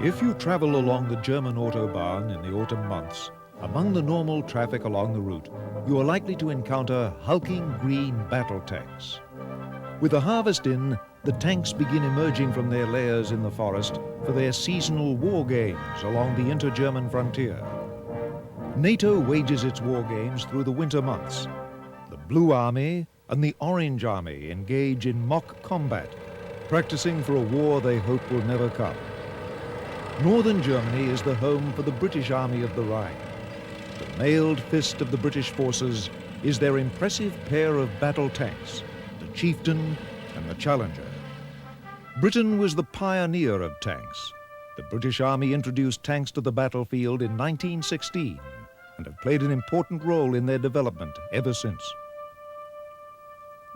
If you travel along the German Autobahn in the autumn months, among the normal traffic along the route, you are likely to encounter hulking green battle tanks. With the harvest in, the tanks begin emerging from their layers in the forest for their seasonal war games along the inter-German frontier. NATO wages its war games through the winter months. The Blue Army and the Orange Army engage in mock combat, practicing for a war they hope will never come. Northern Germany is the home for the British Army of the Rhine. The mailed fist of the British forces is their impressive pair of battle tanks, the Chieftain and the Challenger. Britain was the pioneer of tanks. The British Army introduced tanks to the battlefield in 1916 and have played an important role in their development ever since.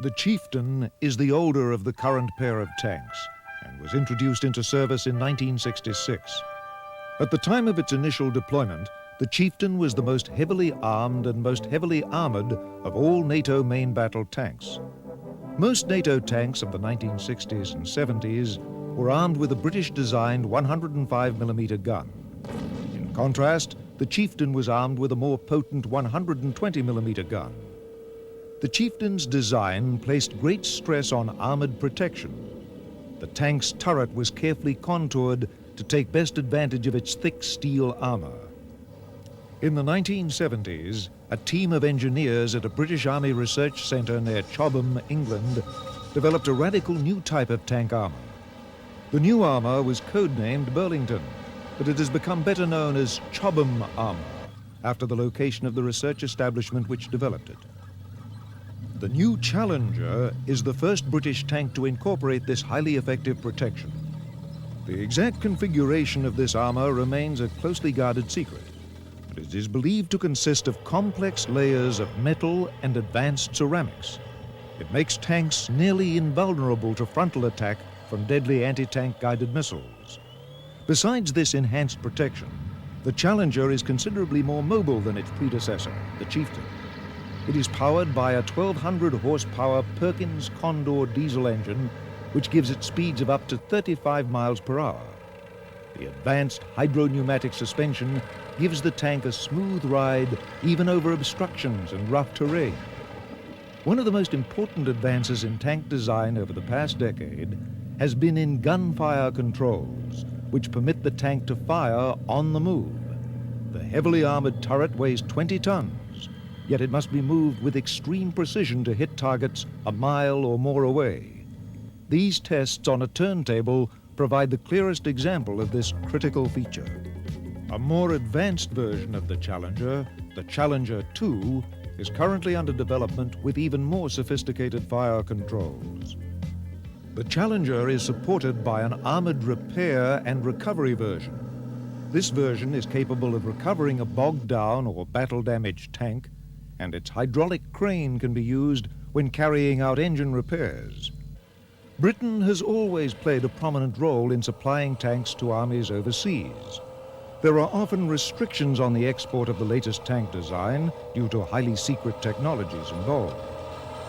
The Chieftain is the older of the current pair of tanks and was introduced into service in 1966. At the time of its initial deployment, the Chieftain was the most heavily armed and most heavily armored of all NATO main battle tanks. Most NATO tanks of the 1960s and 70s were armed with a British-designed 105mm gun. In contrast, the Chieftain was armed with a more potent 120mm gun. The Chieftain's design placed great stress on armored protection. The tank's turret was carefully contoured to take best advantage of its thick steel armor. In the 1970s, a team of engineers at a British Army research center near Chobham, England, developed a radical new type of tank armor. The new armor was codenamed Burlington, but it has become better known as Chobham armor, after the location of the research establishment which developed it. The new Challenger is the first British tank to incorporate this highly effective protection. The exact configuration of this armor remains a closely guarded secret, but it is believed to consist of complex layers of metal and advanced ceramics. It makes tanks nearly invulnerable to frontal attack from deadly anti-tank guided missiles. Besides this enhanced protection, the Challenger is considerably more mobile than its predecessor, the Chieftain. It is powered by a 1,200 horsepower Perkins Condor diesel engine, which gives it speeds of up to 35 miles per hour. The advanced hydro-pneumatic suspension gives the tank a smooth ride even over obstructions and rough terrain. One of the most important advances in tank design over the past decade has been in gunfire controls, which permit the tank to fire on the move. The heavily armored turret weighs 20 tons, yet it must be moved with extreme precision to hit targets a mile or more away. These tests on a turntable provide the clearest example of this critical feature. A more advanced version of the Challenger 2, is currently under development with even more sophisticated fire controls. The Challenger is supported by an armored repair and recovery version. This version is capable of recovering a bogged down or battle-damaged tank, and its hydraulic crane can be used when carrying out engine repairs. Britain has always played a prominent role in supplying tanks to armies overseas. There are often restrictions on the export of the latest tank design due to highly secret technologies involved.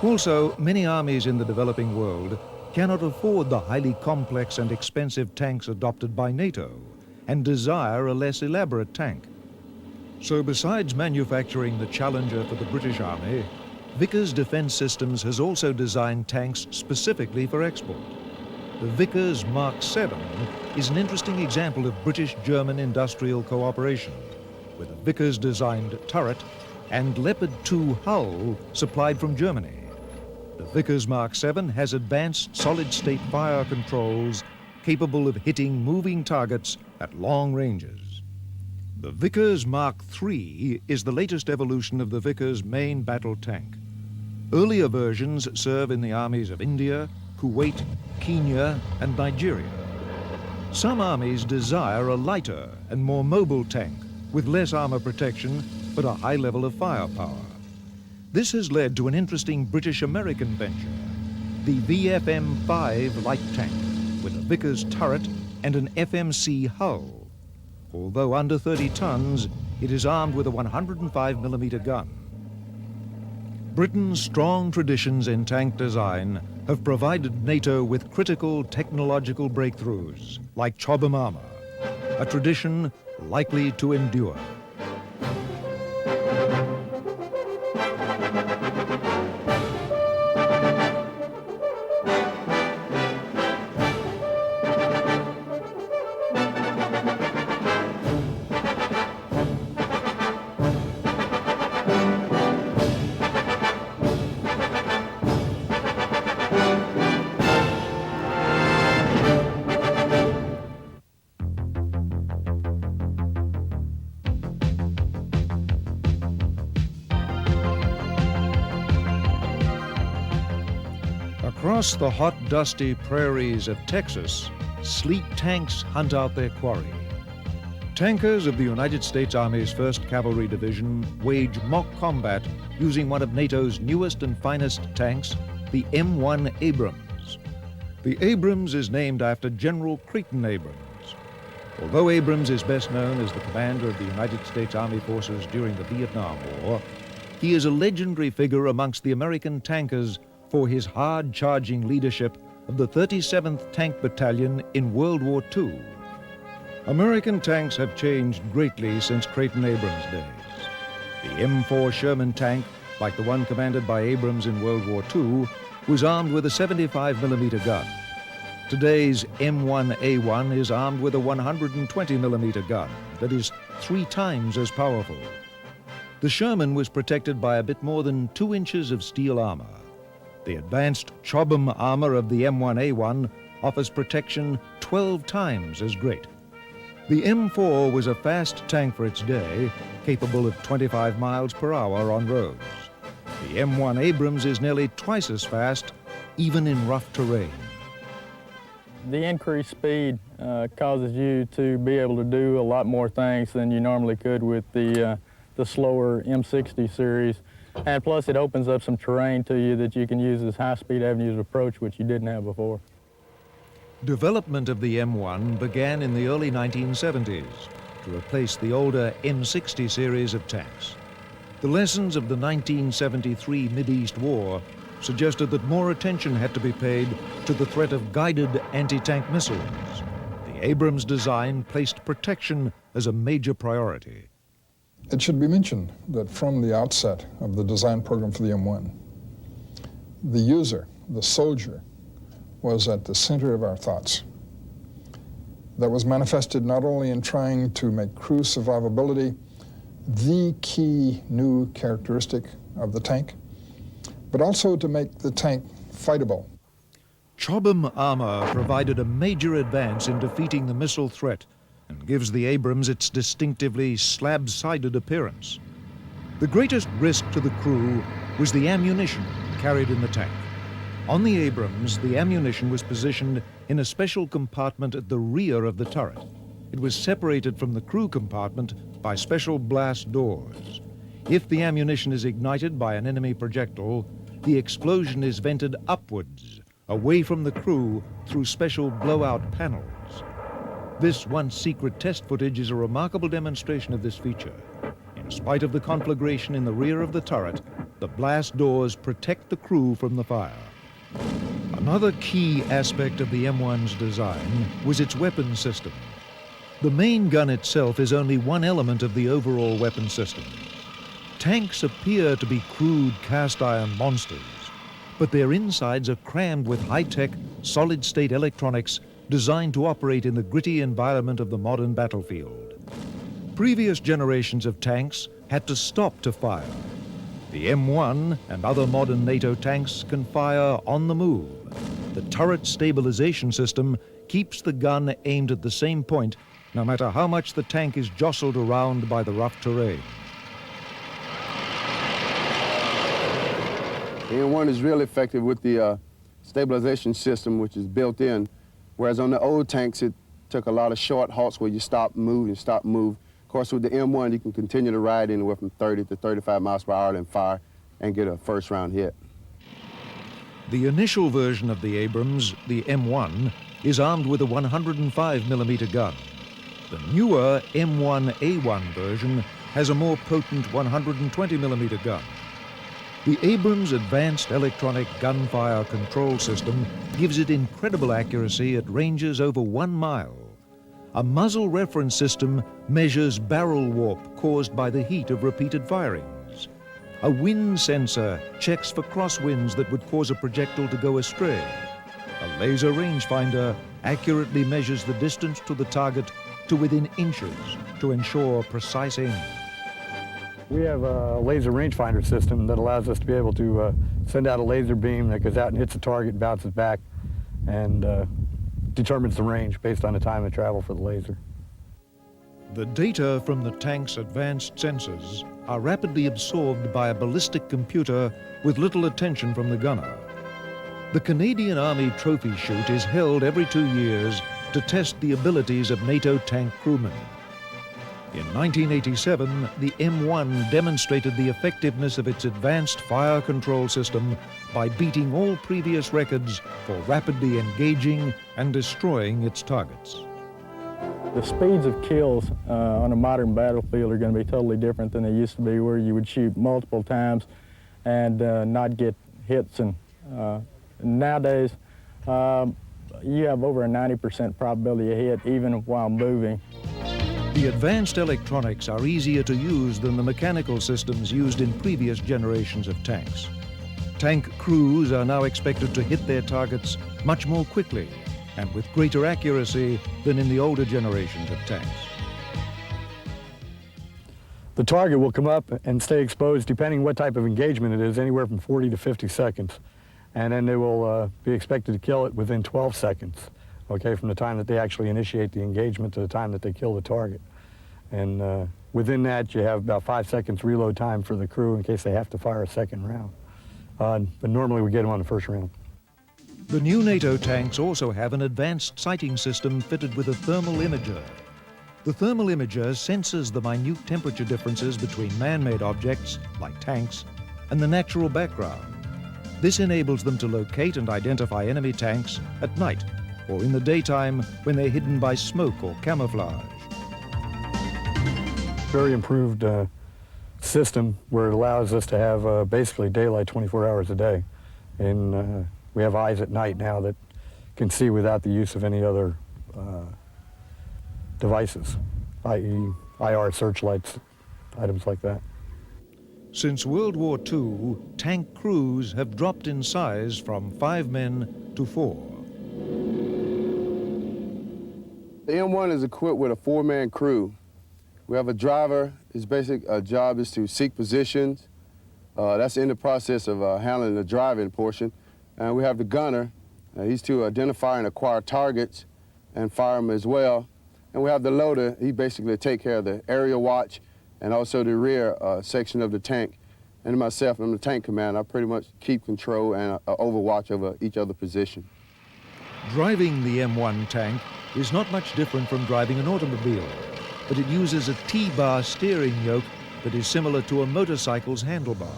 Also, many armies in the developing world cannot afford the highly complex and expensive tanks adopted by NATO and desire a less elaborate tank. So besides manufacturing the Challenger for the British Army, Vickers Defence Systems has also designed tanks specifically for export. The Vickers Mark 7 is an interesting example of British-German industrial cooperation, with a Vickers-designed turret and Leopard 2 hull supplied from Germany. The Vickers Mark 7 has advanced solid-state fire controls capable of hitting moving targets at long ranges. The Vickers Mark III is the latest evolution of the Vickers main battle tank. Earlier versions serve in the armies of India, Kuwait, Kenya, and Nigeria. Some armies desire a lighter and more mobile tank with less armor protection but a high level of firepower. This has led to an interesting British-American venture, the VFM-5 light tank, with a Vickers turret and an FMC hull. Although under 30 tons, it is armed with a 105mm gun. Britain's strong traditions in tank design have provided NATO with critical technological breakthroughs, like Chobham armor. a tradition likely to endure. Across the hot, dusty prairies of Texas, sleek tanks hunt out their quarry. Tankers of the United States Army's 1st Cavalry Division wage mock combat using one of NATO's newest and finest tanks, the M1 Abrams. The Abrams is named after General Creighton Abrams. Although Abrams is best known as the commander of the United States Army forces during the Vietnam War, he is a legendary figure amongst the American tankers for his hard-charging leadership of the 37th Tank Battalion in World War II. American tanks have changed greatly since Creighton Abrams' days. The M4 Sherman tank, like the one commanded by Abrams in World War II, was armed with a 75mm gun. Today's M1A1 is armed with a 120mm gun that is 3 times as powerful. The Sherman was protected by a bit more than 2 inches of steel armor. The advanced Chobham armor of the M1A1 offers protection 12 times as great. The M4 was a fast tank for its day, capable of 25 miles per hour on roads. The M1 Abrams is nearly twice as fast, even in rough terrain. The increased speed causes you to be able to do a lot more things than you normally could with the slower M60 series. And plus, it opens up some terrain to you that you can use as high-speed avenues of approach, which you didn't have before. Development of the M1 began in the early 1970s to replace the older M60 series of tanks. The lessons of the 1973 Mideast War suggested that more attention had to be paid to the threat of guided anti-tank missiles. The Abrams design placed protection as a major priority. It should be mentioned that from the outset of the design program for the M1, the user, the soldier, was at the center of our thoughts. That was manifested not only in trying to make crew survivability the key new characteristic of the tank, but also to make the tank fightable. Chobham armor provided a major advance in defeating the missile threat and gives the Abrams its distinctively slab-sided appearance. The greatest risk to the crew was the ammunition carried in the tank. On the Abrams, the ammunition was positioned in a special compartment at the rear of the turret. It was separated from the crew compartment by special blast doors. If the ammunition is ignited by an enemy projectile, the explosion is vented upwards, away from the crew through special blowout panels. This once secret test footage is a remarkable demonstration of this feature. In spite of the conflagration in the rear of the turret, the blast doors protect the crew from the fire. Another key aspect of the M1's design was its weapon system. The main gun itself is only one element of the overall weapon system. Tanks appear to be crude cast-iron monsters, but their insides are crammed with high-tech, solid-state electronics designed to operate in the gritty environment of the modern battlefield. Previous generations of tanks had to stop to fire. The M1 and other modern NATO tanks can fire on the move. The turret stabilization system keeps the gun aimed at the same point, no matter how much the tank is jostled around by the rough terrain. The M1 is really effective with the stabilization system, which is built in, whereas on the old tanks, it took a lot of short halts where you stop, move, and stop, move. Of course, with the M1, you can continue to ride anywhere from 30 to 35 miles per hour and fire and get a first-round hit. The initial version of the Abrams, the M1, is armed with a 105mm gun. The newer M1A1 version has a more potent 120mm gun. The Abrams' advanced electronic gunfire control system gives it incredible accuracy at ranges over 1 mile. A muzzle reference system measures barrel warp caused by the heat of repeated firings. A wind sensor checks for crosswinds that would cause a projectile to go astray. A laser rangefinder accurately measures the distance to the target to within inches to ensure precise aim. We have a laser rangefinder system that allows us to be able to send out a laser beam that goes out and hits the target, bounces back, and determines the range based on the time of travel for the laser. The data from the tank's advanced sensors are rapidly absorbed by a ballistic computer with little attention from the gunner. The Canadian Army Trophy Shoot is held every 2 years to test the abilities of NATO tank crewmen. In 1987, the M1 demonstrated the effectiveness of its advanced fire control system by beating all previous records for rapidly engaging and destroying its targets. The speeds of kills on a modern battlefield are going to be totally different than they used to be, where you would shoot multiple times and not get hits. And nowadays, you have over a 90% probability of hit even while moving. The advanced electronics are easier to use than the mechanical systems used in previous generations of tanks. Tank crews are now expected to hit their targets much more quickly and with greater accuracy than in the older generations of tanks. The target will come up and stay exposed, depending what type of engagement it is, anywhere from 40 to 50 seconds. And then they will be expected to kill it within 12 seconds, okay, from the time that they actually initiate the engagement to the time that they kill the target. And within that, you have about 5 seconds reload time for the crew in case they have to fire a second round. But normally we get them on the first round. The new NATO tanks also have an advanced sighting system fitted with a thermal imager. The thermal imager senses the minute temperature differences between man-made objects, like tanks, and the natural background. This enables them to locate and identify enemy tanks at night or in the daytime when they're hidden by smoke or camouflage. Very improved system where it allows us to have basically daylight 24 hours a day. And we have eyes at night now that can see without the use of any other devices, i.e. IR searchlights, items like that. Since World War II, tank crews have dropped in size from 5 men to 4. The M1 is equipped with a 4-man crew. We have a driver. His basic job is to seek positions. That's in the process of handling the driving portion. And we have the gunner. He's to identify and acquire targets and fire them as well. And we have the loader. He basically take care of the area watch and also the rear section of the tank. And myself, I'm the tank commander. I pretty much keep control and overwatch over each other position. Driving the M1 tank is not much different from driving an automobile, but it uses a T-bar steering yoke that is similar to a motorcycle's handlebar.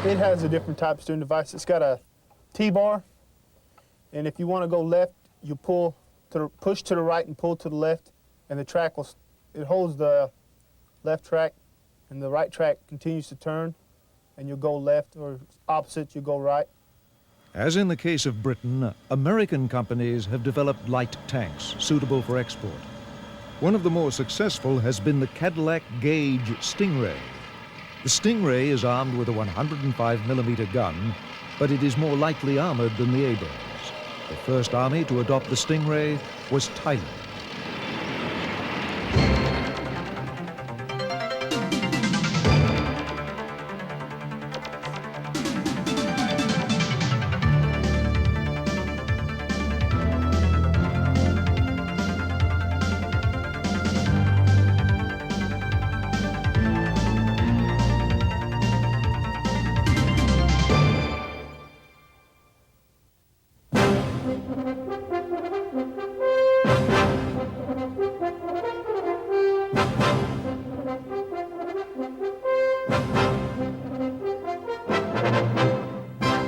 It has a different type of steering device. It's got a T-bar, and if you want to go left, you push to the right and pull to the left, and the track it holds the left track, and the right track continues to turn, and you'll go left, or opposite, you go right. As in the case of Britain, American companies have developed light tanks suitable for export. One of the more successful has been the Cadillac Gauge Stingray. The Stingray is armed with a 105mm gun, but it is more lightly armored than the Abrams. The first army to adopt the Stingray was Thailand.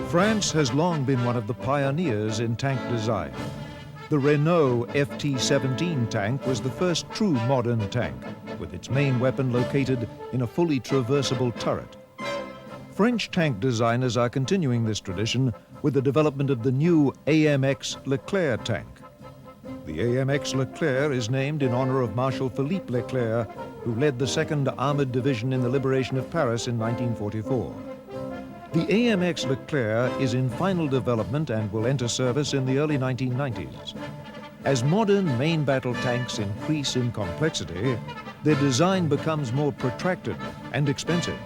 France has long been one of the pioneers in tank design. The Renault FT-17 tank was the first true modern tank, with its main weapon located in a fully traversable turret. French tank designers are continuing this tradition with the development of the new AMX Leclerc tank. The AMX Leclerc is named in honor of Marshal Philippe Leclerc, who led the 2nd Armored Division in the liberation of Paris in 1944. The AMX Leclerc is in final development and will enter service in the early 1990s. As modern main battle tanks increase in complexity, their design becomes more protracted and expensive.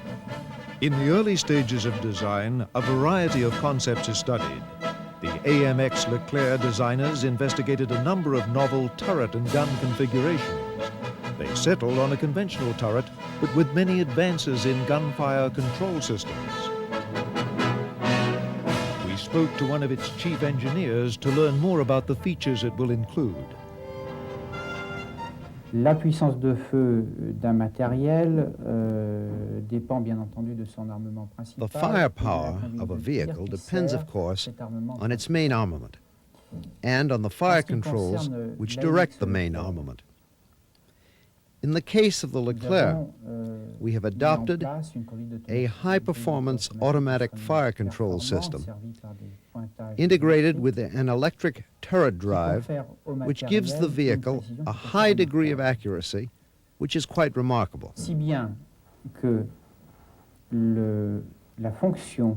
In the early stages of design, a variety of concepts is studied. The AMX Leclerc designers investigated a number of novel turret and gun configurations. They settled on a conventional turret, but with many advances in gunfire control systems. We spoke to one of its chief engineers to learn more about the features it will include. La puissance de feu d'un matériel dépend bien entendu de son armement principal. The firepower of a vehicle depends, of course, on its main armament and on the fire controls which direct the main armament. In the case of the Leclerc, we have adopted a high-performance automatic fire control system integrated with an electric turret drive which gives the vehicle a high degree of accuracy, which is quite remarkable. Si bien que la fonction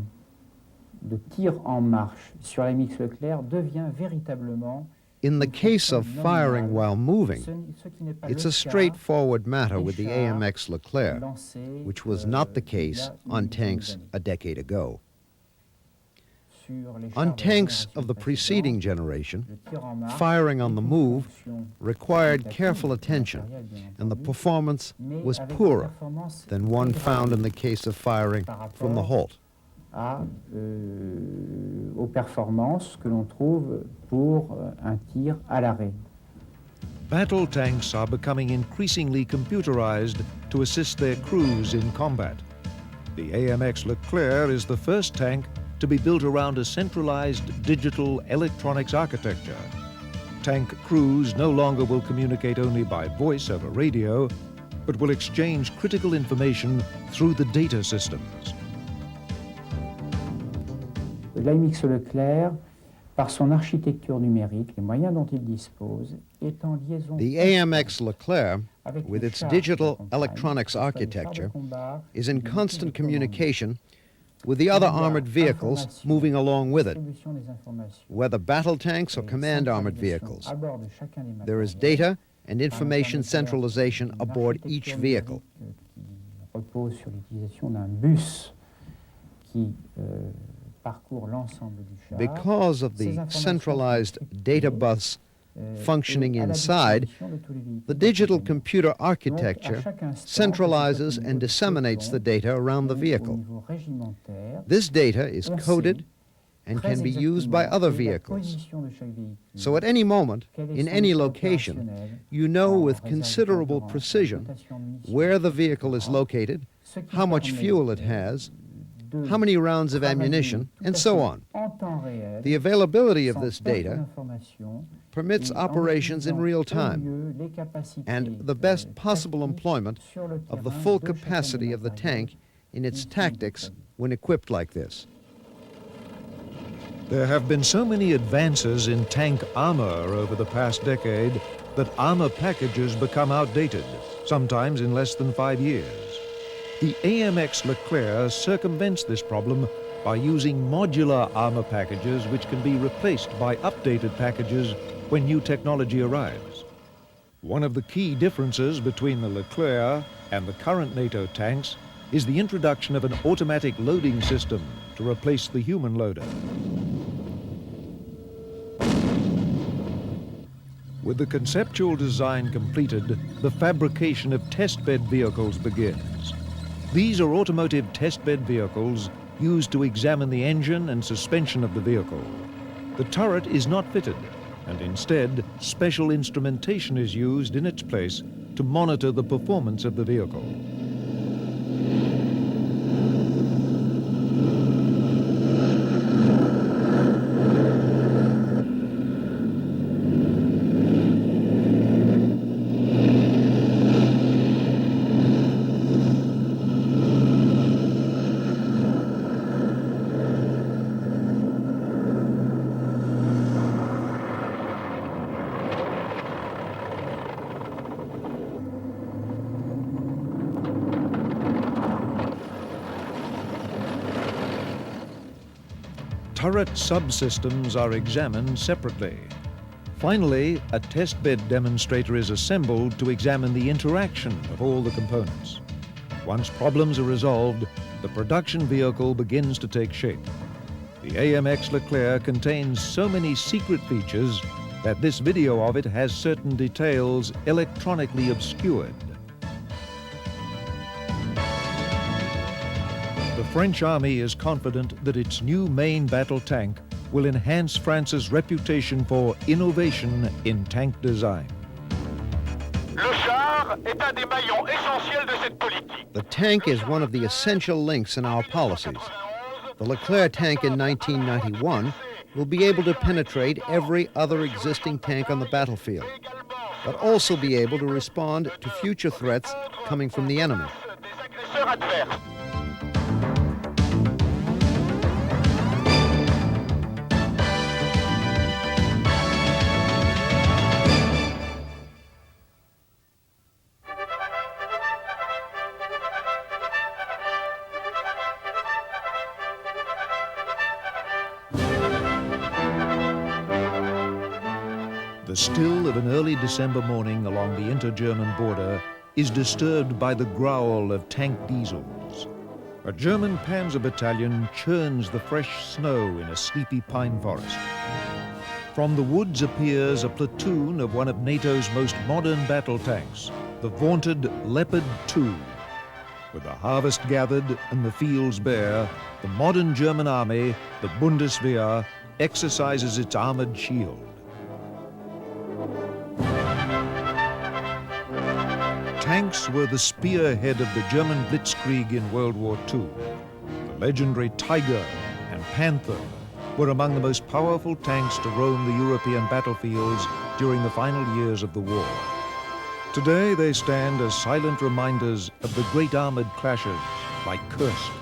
de tir en marche sur la AMX Leclerc devient véritablement. In the case of firing while moving, it's a straightforward matter with the AMX Leclerc, which was not the case on tanks a decade ago. On tanks of the preceding generation, firing on the move required careful attention, and the performance was poorer than one found in the case of firing from the halt. Aux performances que l'on trouve pour un tir à l'arrêt. Battle tanks are becoming increasingly computerized to assist their crews in combat. The AMX Leclerc is the first tank to be built around a centralized digital electronics architecture. Tank crews no longer will communicate only by voice over radio, but will exchange critical information through the data systems. L'AMX Leclerc, par son architecture numérique, les moyens dont il dispose, est en liaison. The AMX Leclerc, with its digital electronics architecture, is in constant communication with the other armored vehicles moving along with it, whether battle tanks or command armored vehicles. There is data and information centralization aboard each vehicle. Repose sur l'utilisation d'un bus qui Because of the centralized data bus functioning inside, the digital computer architecture centralizes and disseminates the data around the vehicle. This data is coded and can be used by other vehicles. So at any moment, in any location, you know with considerable precision where the vehicle is located, how much fuel it has, how many rounds of ammunition, and so on. The availability of this data permits operations in real time and the best possible employment of the full capacity of the tank in its tactics when equipped like this. There have been so many advances in tank armor over the past decade that armor packages become outdated, sometimes in less than 5 years. The AMX Leclerc circumvents this problem by using modular armor packages which can be replaced by updated packages when new technology arrives. One of the key differences between the Leclerc and the current NATO tanks is the introduction of an automatic loading system to replace the human loader. With the conceptual design completed, the fabrication of testbed vehicles begins. These are automotive testbed vehicles used to examine the engine and suspension of the vehicle. The turret is not fitted, and instead, special instrumentation is used in its place to monitor the performance of the vehicle. turret subsystems are examined separately. Finally, a testbed demonstrator is assembled to examine the interaction of all the components. Once problems are resolved, the production vehicle begins to take shape. The AMX Leclerc contains so many secret features that this video of it has certain details electronically obscured. The French Army is confident that its new main battle tank will enhance France's reputation for innovation in tank design. The tank is one of the essential links in our policies. The Leclerc tank in 1991 will be able to penetrate every other existing tank on the battlefield, but also be able to respond to future threats coming from the enemy. The still of an early December morning along the inter-German border is disturbed by the growl of tank diesels. A German panzer battalion churns the fresh snow in a sleepy pine forest. From the woods appears a platoon of one of NATO's most modern battle tanks, the vaunted Leopard 2. With the harvest gathered and the fields bare, the modern German army, the Bundeswehr, exercises its armored shield. Tanks were the spearhead of the German Blitzkrieg in World War II. The legendary Tiger and Panther were among the most powerful tanks to roam the European battlefields during the final years of the war. Today they stand as silent reminders of the great armored clashes like Kursk,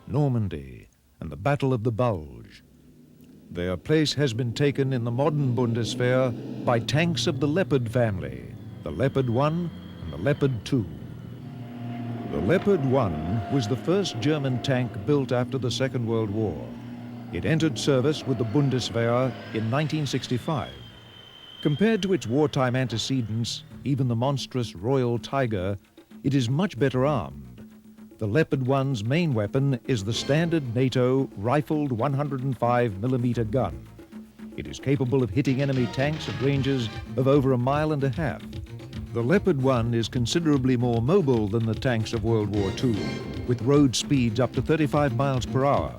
Normandy, and the Battle of the Bulge. Their place has been taken in the modern Bundeswehr by tanks of the Leopard family, the Leopard 1 and the Leopard 2. The Leopard 1 was the first German tank built after the Second World War. It entered service with the Bundeswehr in 1965. Compared to its wartime antecedents, even the monstrous Royal Tiger, it is much better armed. The Leopard 1's main weapon is the standard NATO rifled 105mm gun. It is capable of hitting enemy tanks at ranges of over 1.5 miles. The Leopard 1 is considerably more mobile than the tanks of World War II, with road speeds up to 35 miles per hour.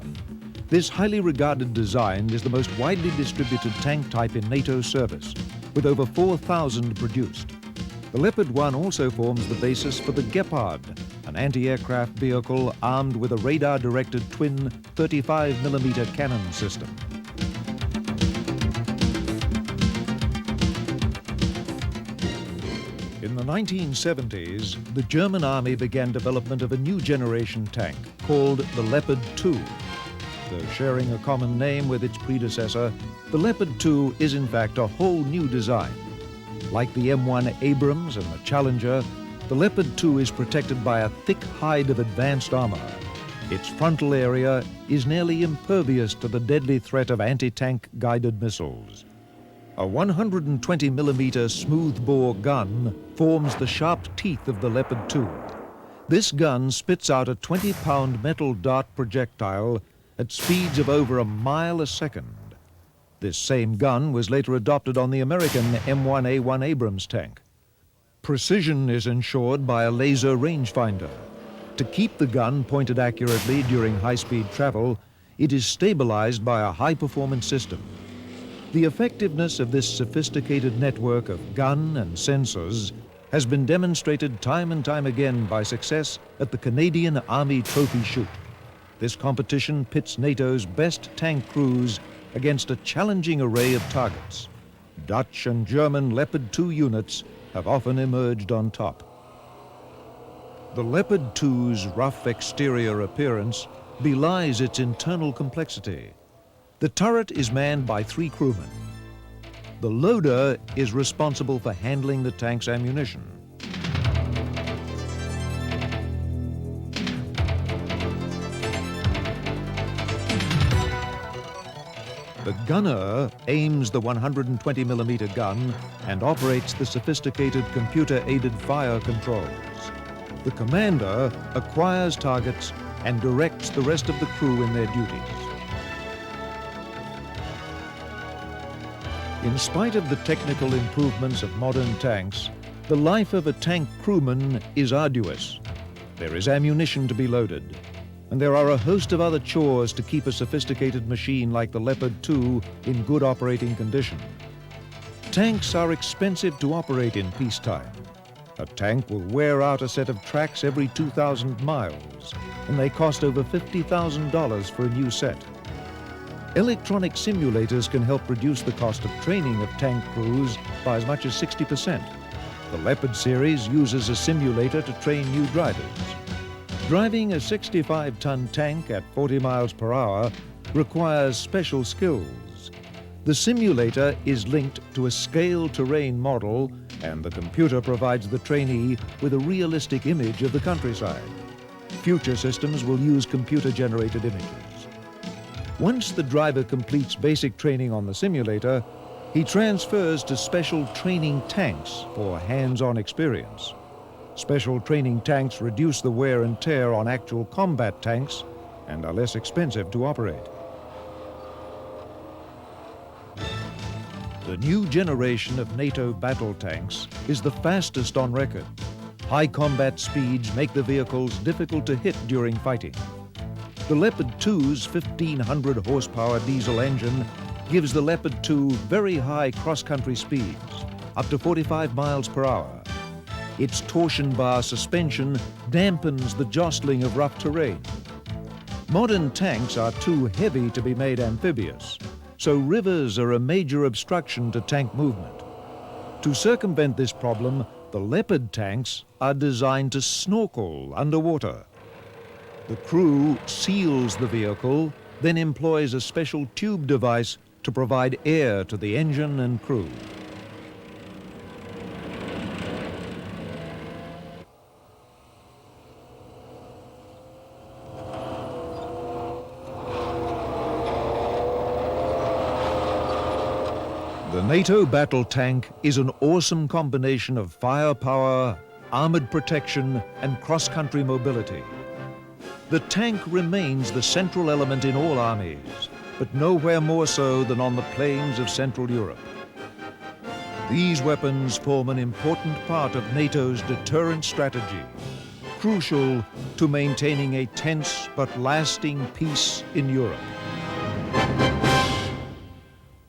This highly regarded design is the most widely distributed tank type in NATO service, with over 4,000 produced. The Leopard 1 also forms the basis for the Gepard, an anti-aircraft vehicle armed with a radar-directed twin 35mm cannon system. In the 1970s, the German Army began development of a new generation tank called the Leopard 2. Though sharing a common name with its predecessor, the Leopard 2 is in fact a whole new design. Like the M1 Abrams and the Challenger, the Leopard 2 is protected by a thick hide of advanced armor. Its frontal area is nearly impervious to the deadly threat of anti-tank guided missiles. A 120mm smoothbore gun forms the sharp teeth of the Leopard 2. This gun spits out a 20-pound metal dart projectile at speeds of over 1 mile a second. This same gun was later adopted on the American M1A1 Abrams tank. Precision is ensured by a laser rangefinder. To keep the gun pointed accurately during high-speed travel, it is stabilized by a high-performance system. The effectiveness of this sophisticated network of gun and sensors has been demonstrated time and time again by success at the Canadian Army Trophy Shoot. This competition pits NATO's best tank crews against a challenging array of targets. Dutch and German Leopard 2 units have often emerged on top. The Leopard 2's rough exterior appearance belies its internal complexity. The turret is manned by 3 crewmen. The loader is responsible for handling the tank's ammunition. The gunner aims the 120mm gun and operates the sophisticated computer-aided fire controls. The commander acquires targets and directs the rest of the crew in their duties. In spite of the technical improvements of modern tanks, the life of a tank crewman is arduous. There is ammunition to be loaded, and there are a host of other chores to keep a sophisticated machine like the Leopard 2 in good operating condition. Tanks are expensive to operate in peacetime. A tank will wear out a set of tracks every 2,000 miles, and they cost over $50,000 for a new set. Electronic simulators can help reduce the cost of training of tank crews by as much as 60%. The Leopard series uses a simulator to train new drivers. Driving a 65-ton tank at 40 miles per hour requires special skills. The simulator is linked to a scale terrain model, and the computer provides the trainee with a realistic image of the countryside. Future systems will use computer-generated images. Once the driver completes basic training on the simulator, he transfers to special training tanks for hands-on experience. Special training tanks reduce the wear and tear on actual combat tanks and are less expensive to operate. The new generation of NATO battle tanks is the fastest on record. High combat speeds make the vehicles difficult to hit during fighting. The Leopard 2's 1,500 horsepower diesel engine gives the Leopard 2 very high cross-country speeds, up to 45 miles per hour. Its torsion bar suspension dampens the jostling of rough terrain. Modern tanks are too heavy to be made amphibious, so rivers are a major obstruction to tank movement. To circumvent this problem, the Leopard tanks are designed to snorkel underwater. The crew seals the vehicle, then employs a special tube device to provide air to the engine and crew. The NATO battle tank is an awesome combination of firepower, armored protection, and cross-country mobility. The tank remains the central element in all armies, but nowhere more so than on the plains of Central Europe. These weapons form an important part of NATO's deterrent strategy, crucial to maintaining a tense but lasting peace in Europe.